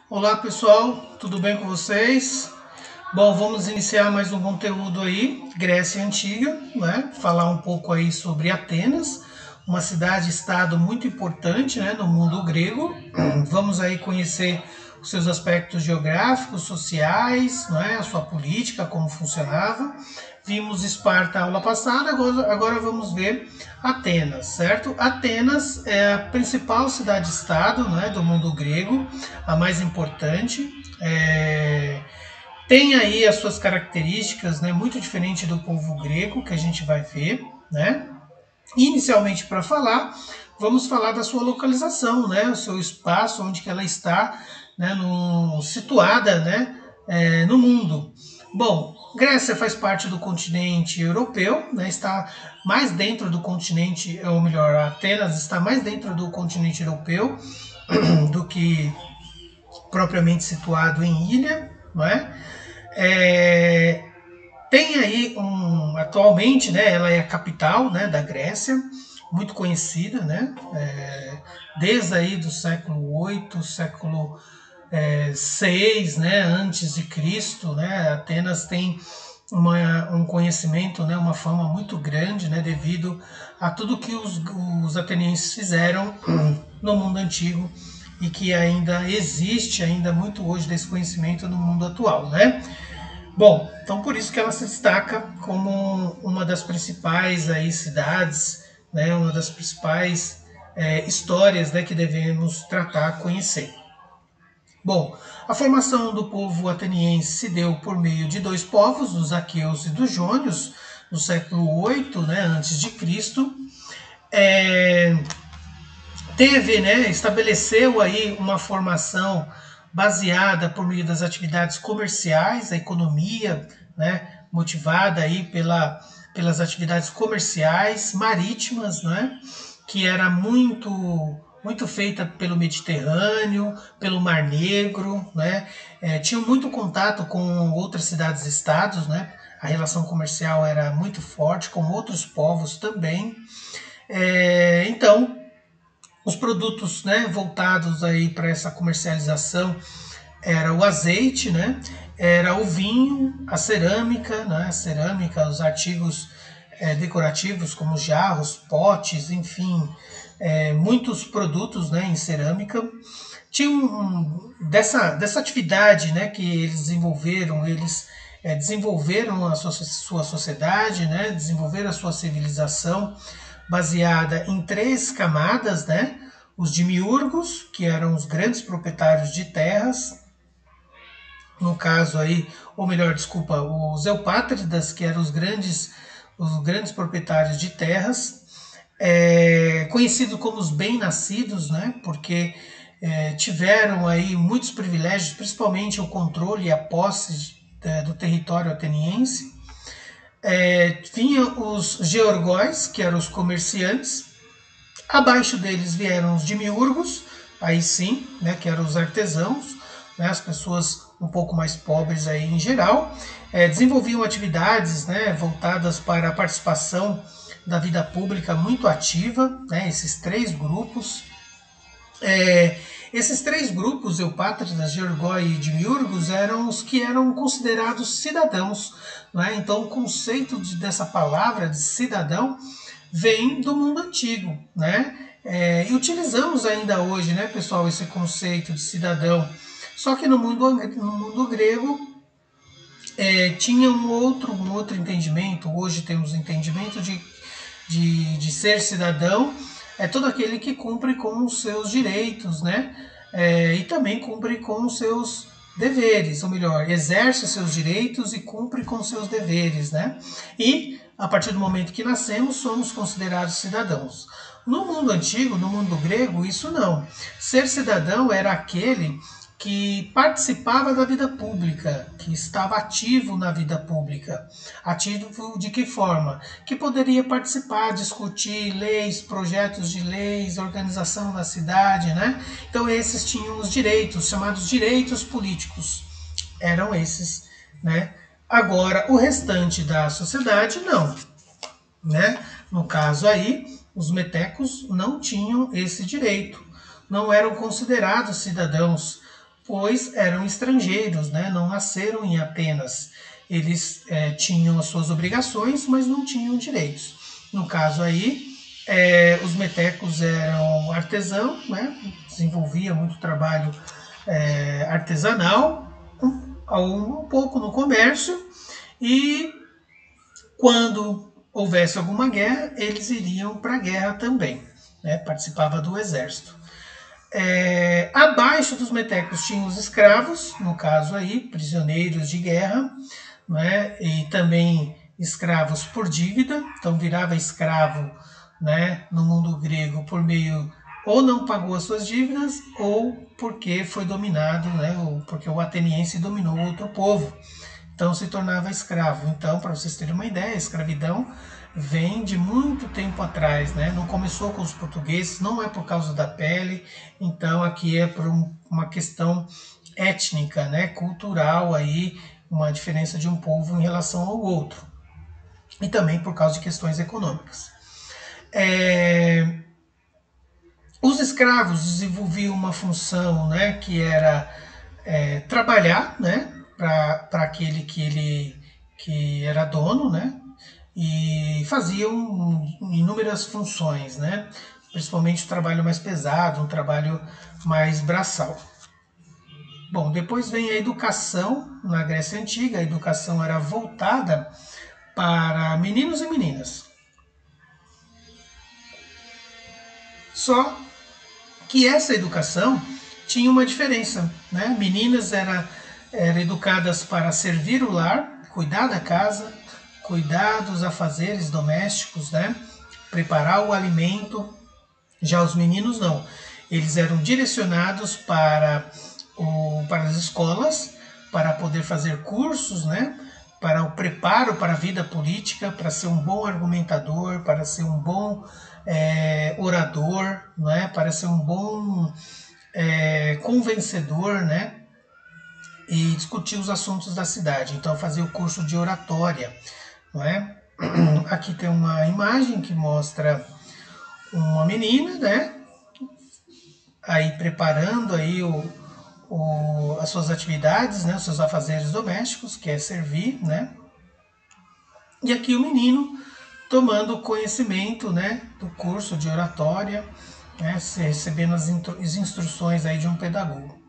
Olá pessoal, tudo bem com vocês? Bom, vamos iniciar mais um conteúdo aí, Grécia Antiga, né? Falar um pouco aí sobre Atenas, uma cidade-estado muito importante, né, no mundo grego. Vamos aí conhecer os seus aspectos geográficos, sociais, né, a sua política, como funcionava. Vimos Esparta aula passada, agora vamos ver Atenas, certo? Atenas é a principal cidade-estado, né, do mundo grego, a mais importante. Tem aí as suas características, né, muito diferente do povo grego, que a gente vai ver, né? Inicialmente, para falar, vamos falar da sua localização, né, o seu espaço, onde que ela está, né, situada, né, no mundo. Bom, Grécia faz parte do continente europeu, né, está mais dentro do continente, ou melhor, Atenas está mais dentro do continente europeu do que propriamente situado em ilha, não é? É, Tem aí atualmente, né, ela é a capital, né, da Grécia, muito conhecida, né, desde aí do século 8, século 6, né, antes de Cristo, né, Atenas tem um conhecimento, né, uma fama muito grande, né, devido a tudo que os atenienses fizeram no mundo antigo e que ainda existe ainda muito hoje desse conhecimento no mundo atual, né? Bom, então por isso que ela se destaca como uma das principais aí cidades, né, uma das principais histórias, né, que devemos tratar, conhecer. Bom, a formação do povo ateniense se deu por meio de dois povos, dos aqueus e dos jônios, no século 8, né, antes de Cristo. É, estabeleceu aí uma formação baseada por meio das atividades comerciais, a economia, né, motivada aí pelas atividades comerciais marítimas, né, que era muito feita pelo Mediterrâneo, pelo Mar Negro, né, tinham muito contato com outras cidades-estados, né, a relação comercial era muito forte com outros povos também. Então, os produtos, né, voltados aí para essa comercialização era o azeite, né, era o vinho, a cerâmica, os artigos decorativos como jarros, potes, enfim, muitos produtos, né, em cerâmica. Tinha dessa atividade, né, que eles desenvolveram a sua sociedade, né, desenvolveram a sua civilização baseada em três camadas, né? Os demiurgos, que eram os grandes proprietários de terras, no caso aí, ou melhor, desculpa, os eupátridas, que eram os grandes proprietários de terras, conhecidos como os bem-nascidos, né? Porque tiveram aí muitos privilégios, principalmente o controle e a posse do território ateniense. Vinha os georgóis, que eram os comerciantes. Abaixo deles vieram os demiurgos, aí sim, né, que eram os artesãos, né, as pessoas um pouco mais pobres aí em geral, desenvolviam atividades, né, voltadas para a participação da vida pública muito ativa, né, esses três grupos. Esses três grupos, Eupátridas, Georgoi e Demiurgos, eram os que eram considerados cidadãos. Né? Então, o conceito dessa palavra de cidadão vem do mundo antigo. Né? E utilizamos ainda hoje, né, pessoal, esse conceito de cidadão. Só que no mundo grego tinha um outro entendimento. Hoje temos o entendimento de ser cidadão é todo aquele que cumpre com os seus direitos, né? E também cumpre com os seus deveres, ou melhor, exerce seus direitos e cumpre com os seus deveres, né? E a partir do momento que nascemos, somos considerados cidadãos. No mundo antigo, no mundo grego, isso não. Ser cidadão era aquele que participava da vida pública, que estava ativo na vida pública. Ativo de que forma? Que poderia participar, discutir leis, projetos de leis, organização da cidade, né? Então esses tinham os direitos, chamados direitos políticos. Eram esses, né? Agora, o restante da sociedade, não. Né? No caso aí, os metecos não tinham esse direito, não eram considerados cidadãos. pois eram estrangeiros, né? Não nasceram em Atenas. Eles tinham as suas obrigações, mas não tinham direitos. No caso aí, os metecos eram artesãos, né? Desenvolvia muito trabalho artesanal, um pouco no comércio, e quando houvesse alguma guerra, eles iriam para a guerra também, né? Participava do exército. Abaixo dos metecos tinham os escravos, no caso aí, prisioneiros de guerra, né? E também escravos por dívida, então virava escravo, né, no mundo grego por meio ou não pagou as suas dívidas ou porque foi dominado, né, ou porque o ateniense dominou outro povo, então se tornava escravo. Então, para vocês terem uma ideia, a escravidão vem de muito tempo atrás, né? Não começou com os portugueses, não é por causa da pele, então aqui é por uma questão étnica, né, cultural aí, uma diferença de um povo em relação ao outro, e também por causa de questões econômicas. Os escravos desenvolviam uma função, né, que era trabalhar, né, para aquele que era dono, né, e faziam inúmeras funções, né, principalmente o trabalho mais pesado, um trabalho mais braçal. Bom, depois vem a educação na Grécia Antiga. A educação era voltada para meninos e meninas. Só que essa educação tinha uma diferença, né? Meninas eram educadas para servir o lar, cuidar da casa, cuidar dos afazeres domésticos, né? Preparar o alimento. Já os meninos não. Eles eram direcionados para as escolas, para poder fazer cursos, né? Para o preparo para a vida política, para ser um bom argumentador, para ser um bom orador, né? Para ser um bom convencedor, né? E discutir os assuntos da cidade. Então, fazer o curso de oratória, não é? Aqui tem uma imagem que mostra uma menina, né? Aí preparando aí as suas atividades, né, os seus afazeres domésticos, que é servir, né? E aqui o menino tomando conhecimento, né, do curso de oratória, né, recebendo as instruções aí de um pedagogo.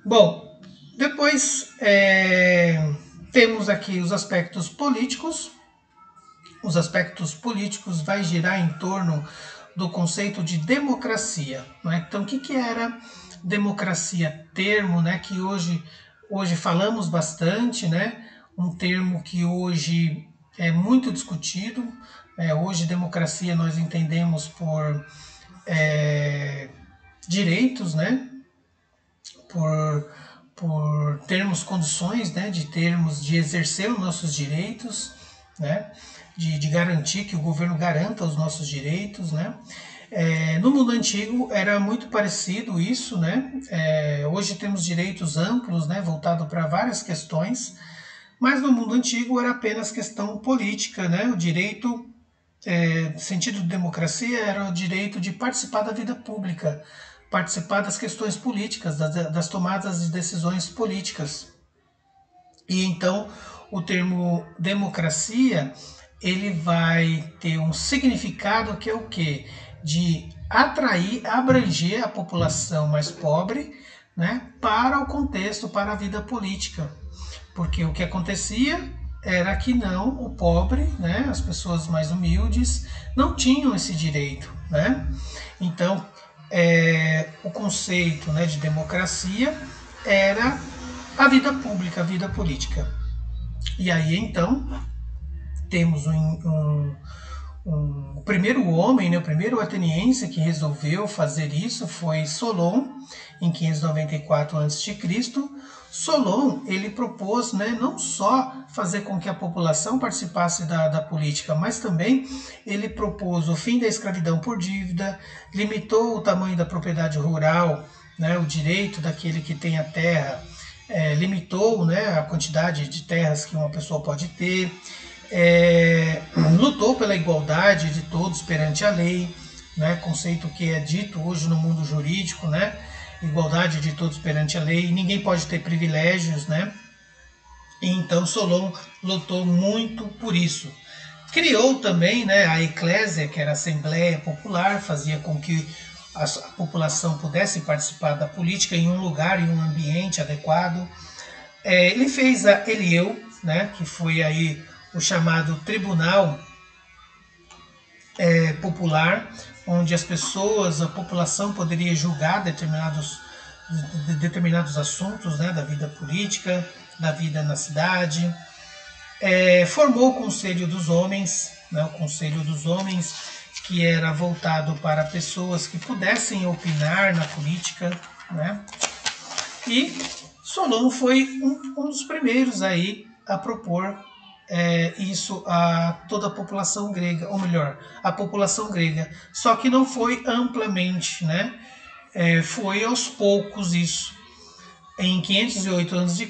Bom, depois temos aqui os aspectos políticos. Os aspectos políticos vai girar em torno do conceito de democracia, né? Então, o que era democracia? Termo, né, que hoje falamos bastante, né? Um termo que hoje é muito discutido. Hoje, democracia nós entendemos por direitos, né? Por termos condições, né, de exercer os nossos direitos, né, de garantir que o governo garanta os nossos direitos, né. No mundo antigo era muito parecido isso, né. Hoje temos direitos amplos, né, voltado para várias questões, mas no mundo antigo era apenas questão política, né. O direito, sentido de democracia, era o direito de participar da vida pública, participar das questões políticas, das tomadas de decisões políticas. E então o termo democracia, ele vai ter um significado que é o quê? De atrair, abranger a população mais pobre, né, para o contexto, para a vida política. Porque o que acontecia era que não, o pobre, né, as pessoas mais humildes, não tinham esse direito, né? Então, o conceito, né, de democracia era a vida pública, a vida política. E aí então temos o primeiro homem, né, o primeiro ateniense que resolveu fazer isso foi Solon, em 594 a.C. Solon, ele propôs, né, não só fazer com que a população participasse da política, mas também ele propôs o fim da escravidão por dívida, limitou o tamanho da propriedade rural, né, o direito daquele que tem a terra, limitou, né, a quantidade de terras que uma pessoa pode ter, lutou pela igualdade de todos perante a lei, né, conceito que é dito hoje no mundo jurídico, né, igualdade de todos perante a lei, ninguém pode ter privilégios, né? E então Solon lutou muito por isso. Criou também, né, a eclésia, que era a Assembleia Popular, fazia com que a população pudesse participar da política em um lugar, em um ambiente adequado. Ele fez a Elieu, né, que foi aí o chamado Tribunal Popular, onde as pessoas, a população poderia julgar determinados assuntos, né, da vida política, da vida na cidade. Formou o Conselho dos Homens, né, o Conselho dos Homens, que era voltado para pessoas que pudessem opinar na política, né? E Solon foi um dos primeiros aí a propor isso a toda a população grega, ou melhor, a população grega. Só que não foi amplamente, né? Foi aos poucos isso. Em 508 a.C.,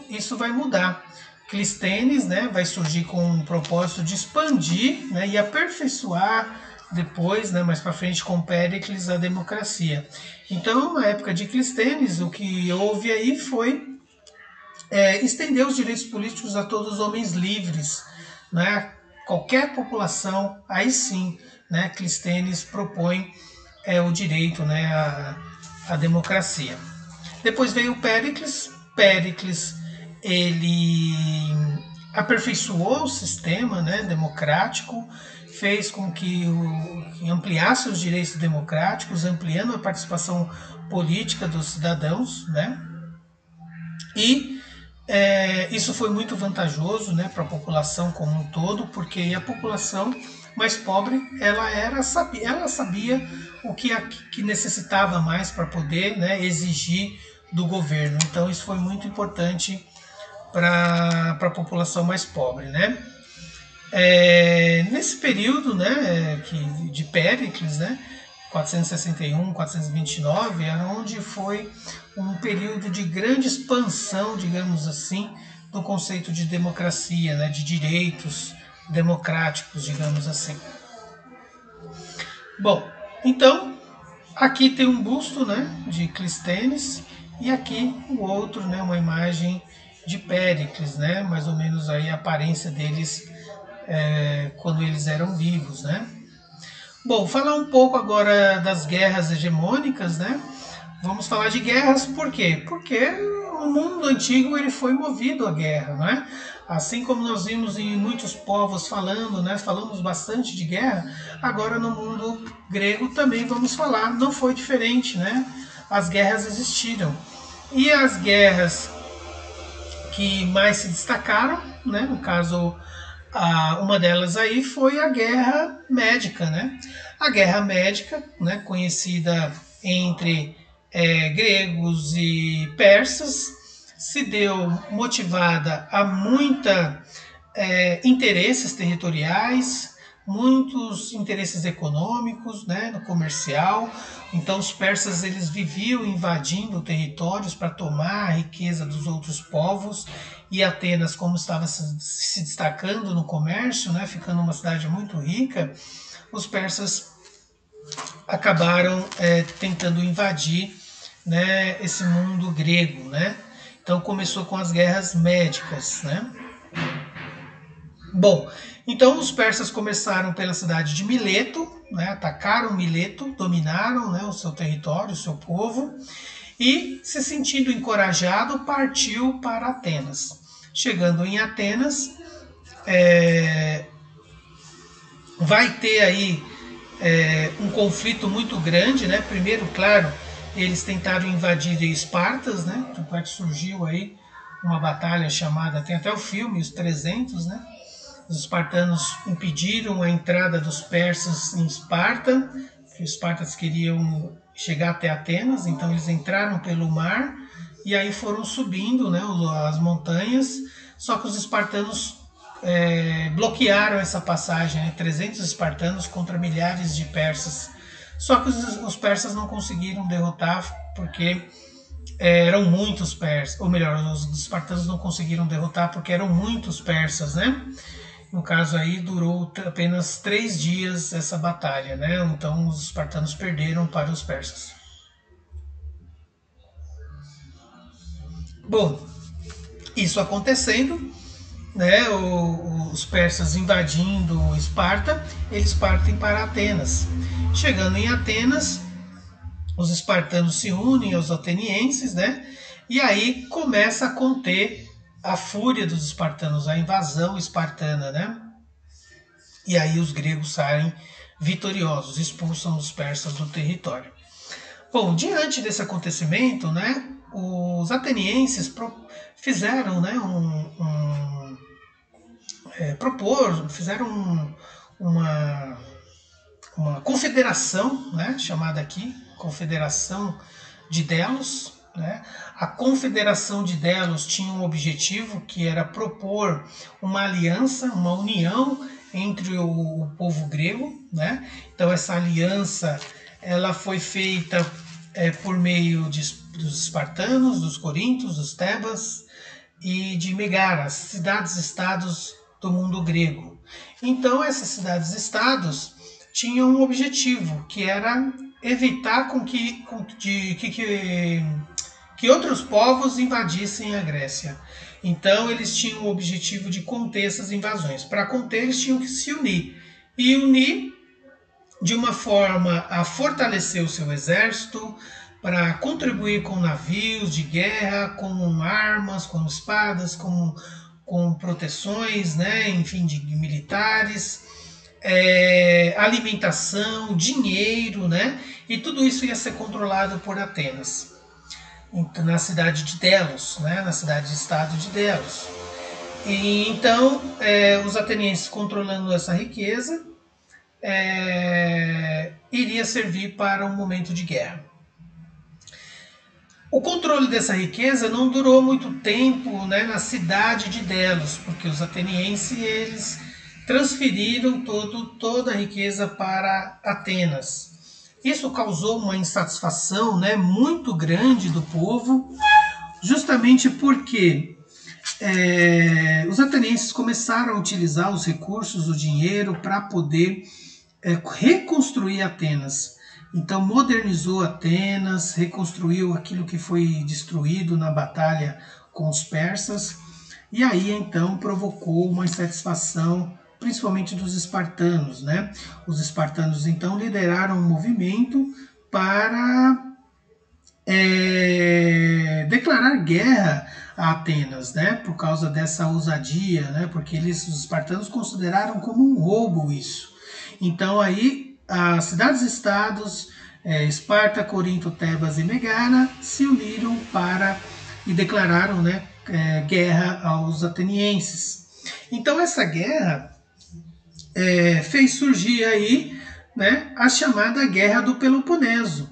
isso vai mudar. Clístenes, né, vai surgir com o propósito de expandir, né, e aperfeiçoar depois, né, mais para frente com Péricles, a democracia. Então, na época de Clístenes, o que houve aí foi estender os direitos políticos a todos os homens livres, né, qualquer população, aí sim, né, Clístenes propõe o direito, né, à democracia. Depois veio Péricles. Péricles ele aperfeiçoou o sistema, né, democrático, fez com que ampliasse os direitos democráticos, ampliando a participação política dos cidadãos, né? E isso foi muito vantajoso, né, para a população como um todo, porque a população mais pobre ela sabia o que necessitava mais para poder, né, exigir do governo. Então isso foi muito importante para a população mais pobre, né? Nesse período, né, de Péricles, né, 461, 429, era onde foi um período de grande expansão, digamos assim, do conceito de democracia, né, de direitos democráticos, digamos assim. Bom, então aqui tem um busto, né, de Clístenes e aqui o outro, né, uma imagem de Péricles, né, mais ou menos aí a aparência deles quando eles eram vivos, né. Bom, falar um pouco agora das guerras hegemônicas, né? Vamos falar de guerras por quê? Porque o mundo antigo ele foi movido à guerra, né? Assim como nós vimos em muitos povos falando, né? Falamos bastante de guerra, agora no mundo grego também vamos falar, não foi diferente, né? As guerras existiram. E as guerras que mais se destacaram, né? No caso, uma delas aí foi a Guerra Médica, né? A Guerra Médica, né, conhecida entre gregos e persas, se deu motivada a muita interesses territoriais, muitos interesses econômicos, né, no comercial. Então os persas eles viviam invadindo territórios para tomar a riqueza dos outros povos, e Atenas, como estava se destacando no comércio, né, ficando uma cidade muito rica, os persas acabaram tentando invadir, né, esse mundo grego, né? Então começou com as guerras médicas, né? Bom, então os persas começaram pela cidade de Mileto, né, atacaram Mileto, dominaram, né, o seu território, o seu povo, e, se sentindo encorajado, partiu para Atenas. Chegando em Atenas, vai ter aí um conflito muito grande, né? Primeiro, claro, eles tentaram invadir Espartas, né? Depois surgiu aí uma batalha chamada, tem até o filme, os 300, né? Os espartanos impediram a entrada dos persas em Esparta, que os espartas queriam chegar até Atenas, então eles entraram pelo mar e aí foram subindo, né, as montanhas, só que os espartanos bloquearam essa passagem, né, 300 espartanos contra milhares de persas. Só que os persas não conseguiram derrotar porque eram muitos persas, ou melhor, os espartanos não conseguiram derrotar porque eram muitos persas, né? No caso aí durou apenas 3 dias essa batalha, né? Então os espartanos perderam para os persas. Bom, isso acontecendo, né, os persas invadindo Esparta, eles partem para Atenas. Chegando em Atenas, os espartanos se unem aos atenienses, né, e aí começa a conter a fúria dos espartanos, a invasão espartana, né, e aí os gregos saem vitoriosos, expulsam os persas do território. Bom, diante desse acontecimento, né, os atenienses fizeram, né, fizeram uma confederação, né, chamada aqui Confederação de Delos. Né? A Confederação de Delos tinha um objetivo que era propor uma aliança, uma união entre o povo grego. Né? Então essa aliança ela foi feita por meio dos espartanos, dos coríntios, dos tebas e de Megara, cidades-estados do mundo grego. Então essas cidades-estados tinham um objetivo, que era evitar que outros povos invadissem a Grécia. Então eles tinham o objetivo de conter essas invasões. Para conter, eles tinham que se unir. E unir de uma forma a fortalecer o seu exército, para contribuir com navios de guerra, com armas, com espadas, com proteções, né, enfim, de militares, alimentação, dinheiro, né, e tudo isso ia ser controlado por Atenas, na cidade de Delos, né, na cidade-estado de Delos. E então, os atenienses controlando essa riqueza, iria servir para um momento de guerra. O controle dessa riqueza não durou muito tempo, né, na cidade de Delos, porque os atenienses eles transferiram toda a riqueza para Atenas. Isso causou uma insatisfação, né, muito grande do povo, justamente porque os atenienses começaram a utilizar os recursos, o dinheiro, para poder reconstruir Atenas. Então modernizou Atenas, reconstruiu aquilo que foi destruído na batalha com os persas, e aí então provocou uma insatisfação, principalmente dos espartanos. Né? Os espartanos então lideraram um movimento para declarar guerra a Atenas, né? Por causa dessa ousadia, né? Porque os espartanos consideraram como um roubo isso. Então aí as cidades-estados, Esparta, Corinto, Tebas e Megara, se uniram e declararam, né, guerra aos atenienses. Então essa guerra fez surgir aí, né, a chamada Guerra do Peloponeso,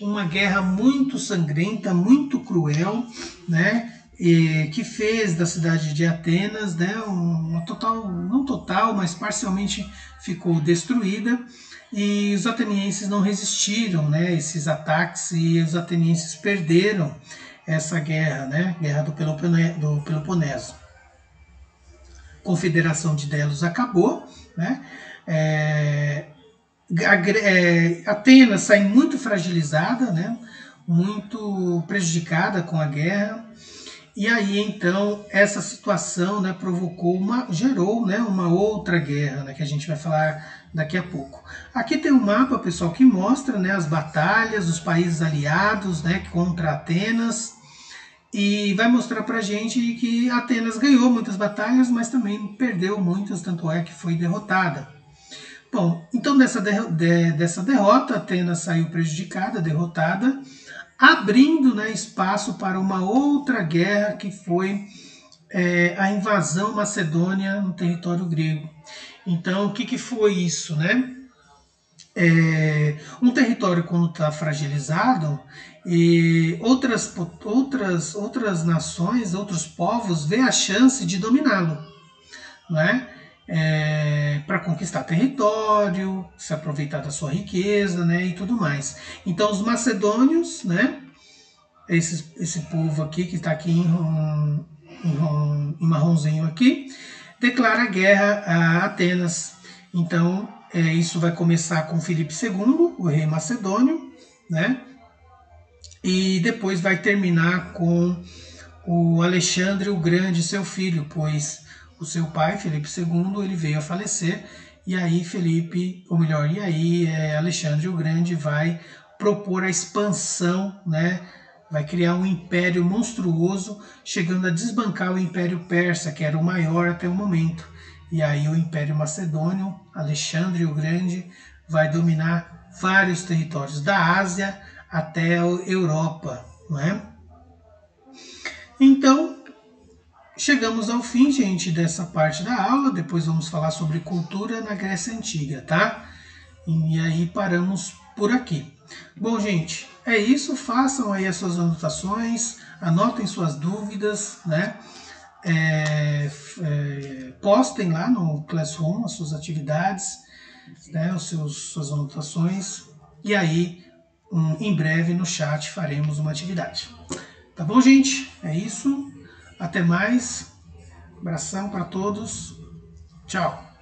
uma guerra muito sangrenta, muito cruel, né, que fez da cidade de Atenas, né, não total, mas parcialmente ficou destruída, e os atenienses não resistiram, né, a esses ataques, e os atenienses perderam essa guerra, né, Guerra do Peloponeso. A Confederação de Delos acabou, né, Atenas sai muito fragilizada, né, muito prejudicada com a guerra. E aí então essa situação, né, gerou, né, uma outra guerra, né, que a gente vai falar daqui a pouco. Aqui tem um mapa, pessoal, que mostra, né, as batalhas dos países aliados, né, contra Atenas, e vai mostrar pra gente que Atenas ganhou muitas batalhas, mas também perdeu muitas, tanto é que foi derrotada. Bom, então dessa derrota, Atenas saiu prejudicada, derrotada, abrindo, né, espaço para uma outra guerra, que foi a invasão macedônia no território grego. Então, o que foi isso, né? Um território, quando está fragilizado, e outras nações, outros povos vê a chance de dominá-lo, né? Para conquistar território, se aproveitar da sua riqueza, né, e tudo mais. Então os macedônios, né, esse povo aqui que está aqui em marronzinho aqui, declara guerra a Atenas. Então isso vai começar com Filipe II, o rei macedônio, né, e depois vai terminar com o Alexandre o Grande, seu filho, pois o seu pai, Felipe II, ele veio a falecer, e aí Alexandre o Grande vai propor a expansão, né? Vai criar um império monstruoso, chegando a desbancar o Império Persa, que era o maior até o momento. E aí o Império Macedônio, Alexandre o Grande, vai dominar vários territórios, da Ásia até a Europa, não é? Então, chegamos ao fim, gente, dessa parte da aula. Depois vamos falar sobre cultura na Grécia Antiga, tá? E aí paramos por aqui. Bom, gente, é isso. Façam aí as suas anotações, anotem suas dúvidas, né? Postem lá no Classroom as suas atividades, né? Suas anotações. E aí, em breve no chat faremos uma atividade. Tá bom, gente? É isso. Até mais. Abração para todos. Tchau.